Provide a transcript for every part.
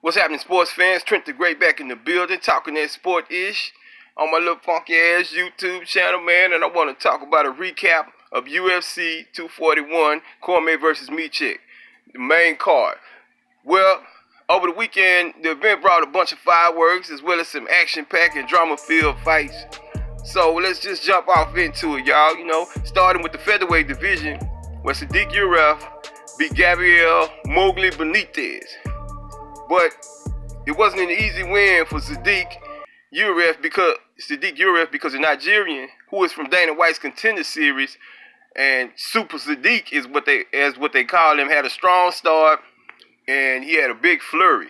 What's happening, sports fans? Trent the Great back in the building, talking that sport-ish on my little funky-ass YouTube channel, man. And I want to talk about a recap of UFC 241, Cormier versus Miocic, the main card. Well, over the weekend, the event brought a bunch of fireworks as well as some action-packed and drama-filled fights. So let's just jump off into it, y'all. Starting with the featherweight division, where Sadiq Yurev beat Gabriel Mowgli Benitez. But it wasn't an easy win for Sadiq Yurev because the Nigerian, who is from Dana White's Contender Series, and Super Sadiq is what they call him, had a strong start and he had a big flurry.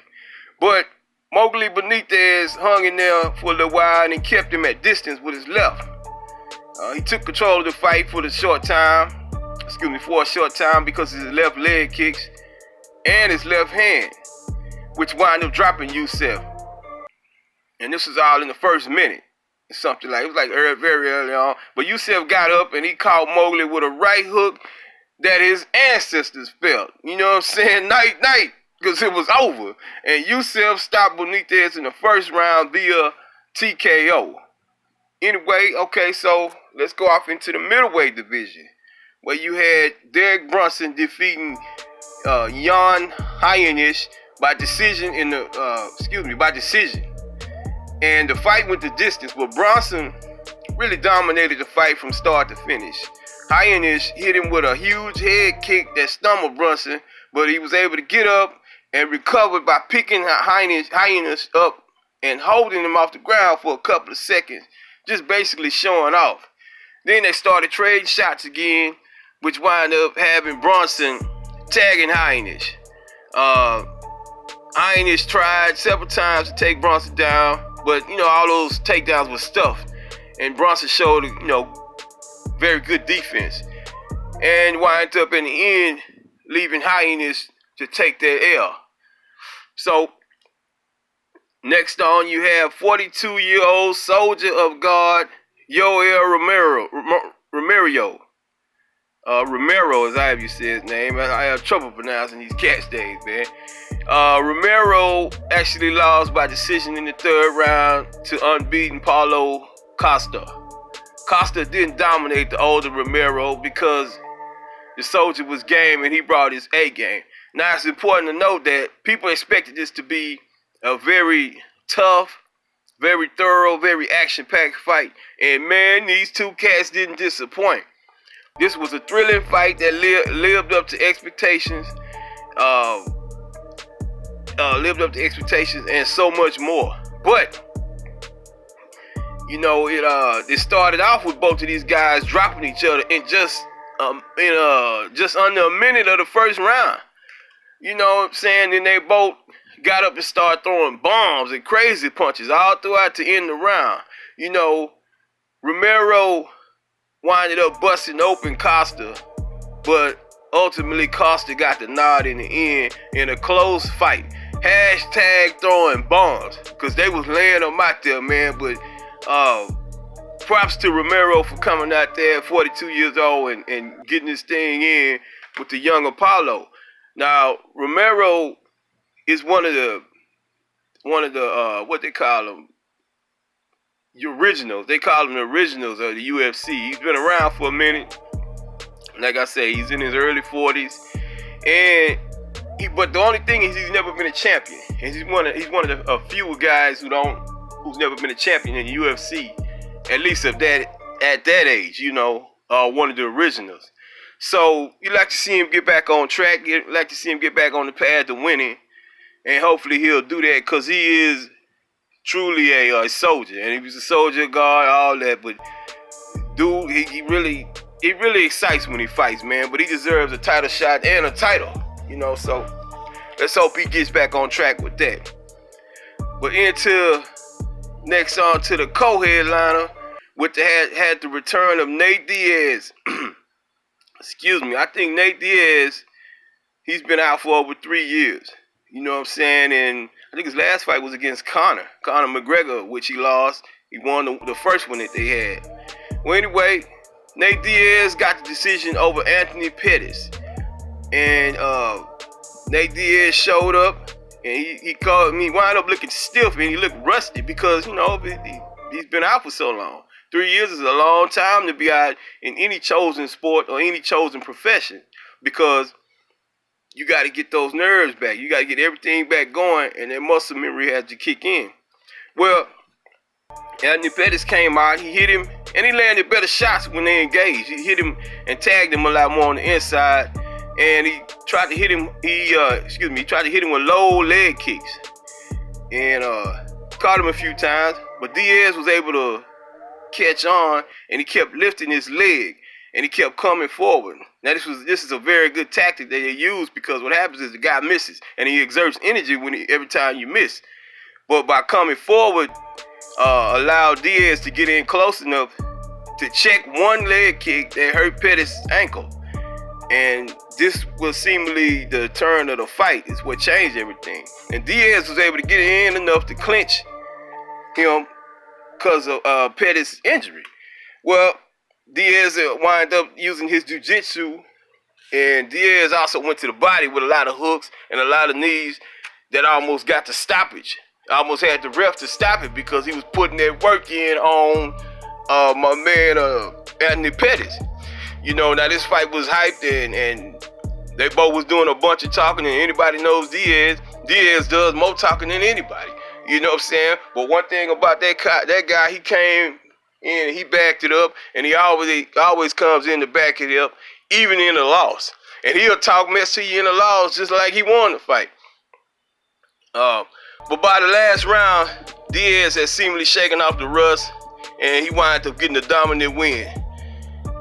But Mowgli Benitez hung in there for a little while and kept him at distance with his left. He took control of the fight for a short time because of his left leg kicks and his left hand, which wound up dropping Yusef. And this was all in the first minute. It was very early on. But Yusef got up and he caught Mowgli with a right hook that his ancestors felt. You know what I'm saying? Night, because it was over. And Yusef stopped Benitez in the first round via TKO. Anyway, okay, so let's go off into the middleweight division, where you had Derek Brunson defeating Jan Heinisch by decision. And the fight went the distance, but Brunson really dominated the fight from start to finish. Heinisch hit him with a huge head kick that stumbled Brunson, but he was able to get up and recover by picking Heinisch up and holding him off the ground for a couple of seconds, just basically showing off. Then they started trading shots again, which wound up having Brunson tagging Heinisch. Heinisch tried several times to take Brunson down, but all those takedowns were stuffed, and Brunson showed very good defense, and wound up in the end leaving Heinisch to take that L. So next on, you have 42-year-old soldier of God Yoel Romero. Romero, as I have you say his name. I have trouble pronouncing these cats' names, man. Romero actually lost by decision in the third round to unbeaten Paulo Costa. Costa didn't dominate the older Romero because the soldier was game and he brought his A game. Now it's important to note that people expected this to be a very tough, very thorough, very action-packed fight. And man, these two cats didn't disappoint. This was a thrilling fight that lived up to expectations. And so much more. But it started off with both of these guys dropping each other in just under a minute of the first round. You know what I'm saying? Then they both got up and started throwing bombs and crazy punches all throughout to end the round. Romero winded up busting open Costa, but ultimately Costa got the nod in the end in a close fight. Hashtag throwing bombs, because they was laying them out there, man. But props to Romero for coming out there at 42 years old and getting this thing in with the young Apollo. Now, Romero is one of the what they call them, the originals. They call them the originals of the UFC. He's been around for a minute. Like I say, he's in his early 40s, but the only thing is he's never been a champion. And he's one of the few guys who's never been a champion in the UFC, at least at that age. One of the originals. So you like to see him get back on track. You like to see him get back on the path to winning, and hopefully he'll do that because he is truly a soldier, and he was a soldier of God, all that. But dude, he really excites when he fights, man. But he deserves a title shot and a title, So let's hope he gets back on track with that. But next on to the co-headliner, which had the return of Nate Diaz. I think Nate Diaz, he's been out for over 3 years. You know what I'm saying? And I think his last fight was against Conor McGregor, which he lost. He won the first one that they had. Well, anyway, Nate Diaz got the decision over Anthony Pettis. And Nate Diaz showed up And he called me, wound up looking stiff, and he looked rusty because, you know, he's been out for so long. 3 years is a long time to be out in any chosen sport or any chosen profession, because you got to get those nerves back. You got to get everything back going, and that muscle memory has to kick in. Well, Anthony Pettis came out, he hit him, and he landed better shots when they engaged. He hit him and tagged him a lot more on the inside, and he tried to hit him. He tried to hit him with low leg kicks, and caught him a few times. But Diaz was able to catch on, and he kept lifting his leg, and he kept coming forward. Now this is a very good tactic that they use, because what happens is the guy misses, and he exerts energy every time you miss. But by coming forward, allowed Diaz to get in close enough to check one leg kick that hurt Pettis' ankle. And this was seemingly the turn of the fight. It's what changed everything. And Diaz was able to get in enough to clinch him because of Pettis' injury. Well, Diaz wound up using his jiu-jitsu, and Diaz also went to the body with a lot of hooks and a lot of knees that almost got the stoppage. Almost had the ref to stop it because he was putting that work in on my man Anthony Pettis. You know, now this fight was hyped, and they both was doing a bunch of talking, and anybody knows Diaz does more talking than anybody. You know what I'm saying? But one thing about that guy, he came in, he backed it up, and he always comes in to back it up, even in a loss. And he'll talk mess to you in a loss just like he won the fight. But by the last round, Diaz had seemingly shaken off the rust, and he wound up getting a dominant win.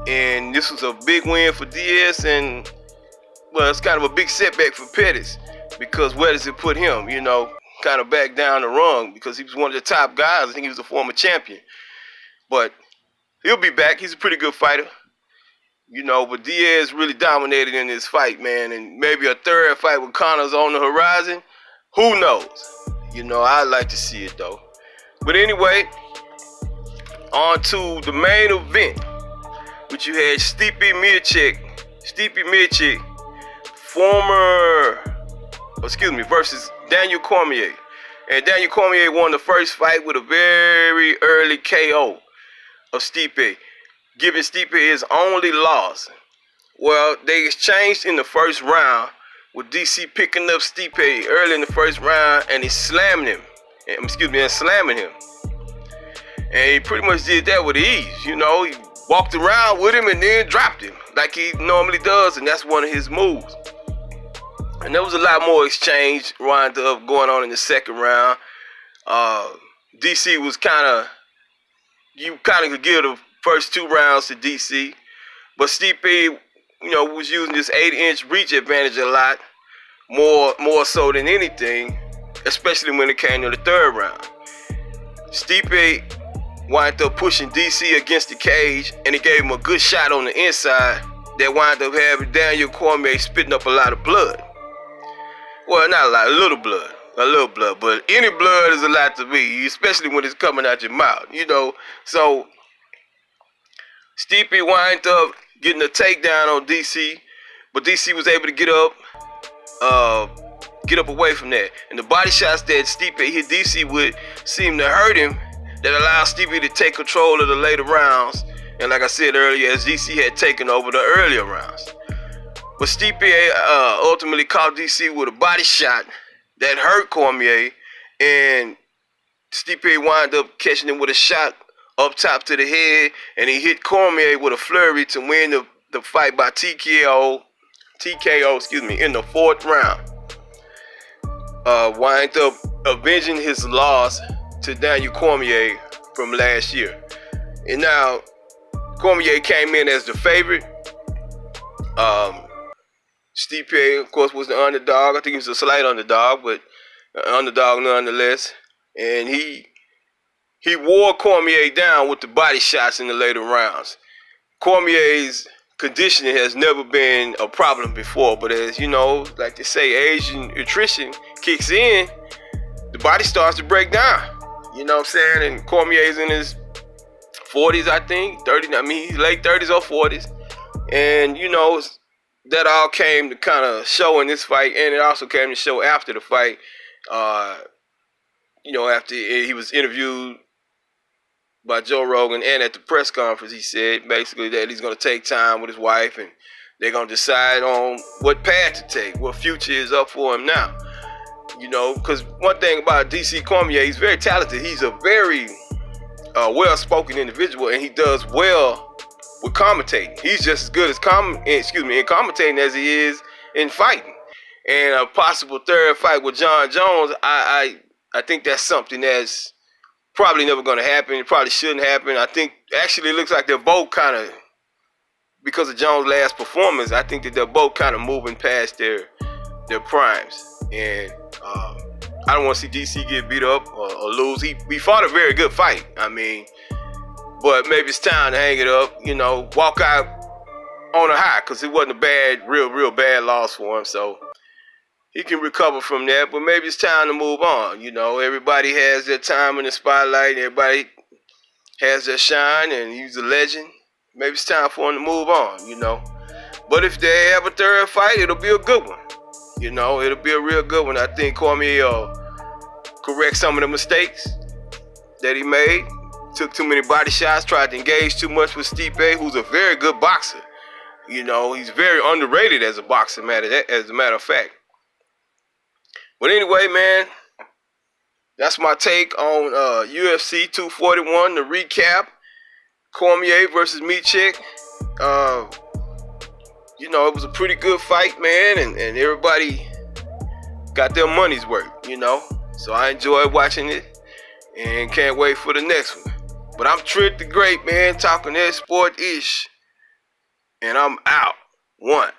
And this was a big win for Diaz, and, well, it's kind of a big setback for Pettis, because where does it put him? You know, kind of back down the rung, because he was one of the top guys. I think he was a former champion. But he'll be back. He's a pretty good fighter. You know, but Diaz really dominated in this fight, man. And maybe a third fight with Connor's on the horizon. Who knows? You know, I'd like to see it, though. But anyway, on to the main event, which you had Stipe Miocic, versus Daniel Cormier. And Daniel Cormier won the first fight with a very early KO of Stipe, giving Stipe his only loss. Well, they exchanged in the first round, with DC picking up Stipe early in the first round, and he slamming him. And he pretty much did that with ease. You know, he walked around with him and then dropped him like he normally does, and that's one of his moves. And there was a lot more exchange wound up going on in the second round. DC was you could give the first 2 rounds to DC, but Stipe, you know, was using this 8-inch reach advantage a lot, more so than anything, especially when it came to the third round. Stipe wound up pushing DC against the cage, and he gave him a good shot on the inside that wound up having Daniel Cormier spitting up a lot of blood. Well, not a lot, a little blood, but any blood is a lot to me, especially when it's coming out your mouth, you know. So Stipe wound up getting a takedown on DC, but DC was able to get up away from that. And the body shots that Stipe hit DC with seemed to hurt him, that allowed Stipe to take control of the later rounds. And like I said earlier, as DC had taken over the earlier rounds. But Stipe ultimately caught DC with a body shot that hurt Cormier, and Stipe wound up catching him with a shot up top to the head, and he hit Cormier with a flurry to win the fight by TKO, in the 4th round. Wind up avenging his loss to Daniel Cormier from last year. And now Cormier came in as the favorite. Stipe, of course, was the underdog. I think he was a slight underdog, but an underdog nonetheless. And he wore Cormier down with the body shots in the later rounds. Cormier's conditioning has never been a problem before, but as you know, like they say, Asian nutrition kicks in, the body starts to break down. You know what I'm saying? And Cormier's in his 40s, I think, 30. I mean, he's late 30s or 40s, and you know that all came to kind of show in this fight, and it also came to show after the fight. After he was interviewed by Joe Rogan and at the press conference, he said basically that he's going to take time with his wife and they're going to decide on what path to take, what future is up for him now. Because one thing about DC Cormier, he's very talented. He's a very well-spoken individual, and he does well with commentating. He's just as good as in commentating as he is in fighting. And a possible third fight with John Jones, I think that's something that's probably never going to happen. It probably shouldn't happen. I think actually it looks like they're both kind of, because of Jones' last performance, I think that they're both kind of moving past their primes. And I don't want to see DC get beat up or lose. He fought a very good fight. I mean, but maybe it's time to hang it up, walk out on a high, because it wasn't a bad, real bad loss for him. So he can recover from that, but maybe it's time to move on. Everybody has their time in the spotlight. Everybody has their shine, and he's a legend. Maybe it's time for him to move on, But if they have a third fight, it'll be a good one. It'll be a real good one. I think Cormier will correct some of the mistakes that he made. Took too many body shots, tried to engage too much with Stipe, who's a very good boxer. He's very underrated as a boxer, as a matter of fact. But anyway, man, that's my take on UFC 241, the recap. Cormier versus Miocic. It was a pretty good fight, man, and everybody got their money's worth, So I enjoyed watching it and can't wait for the next one. But I'm Trent the Great, man, talking that sport-ish, and I'm out. One.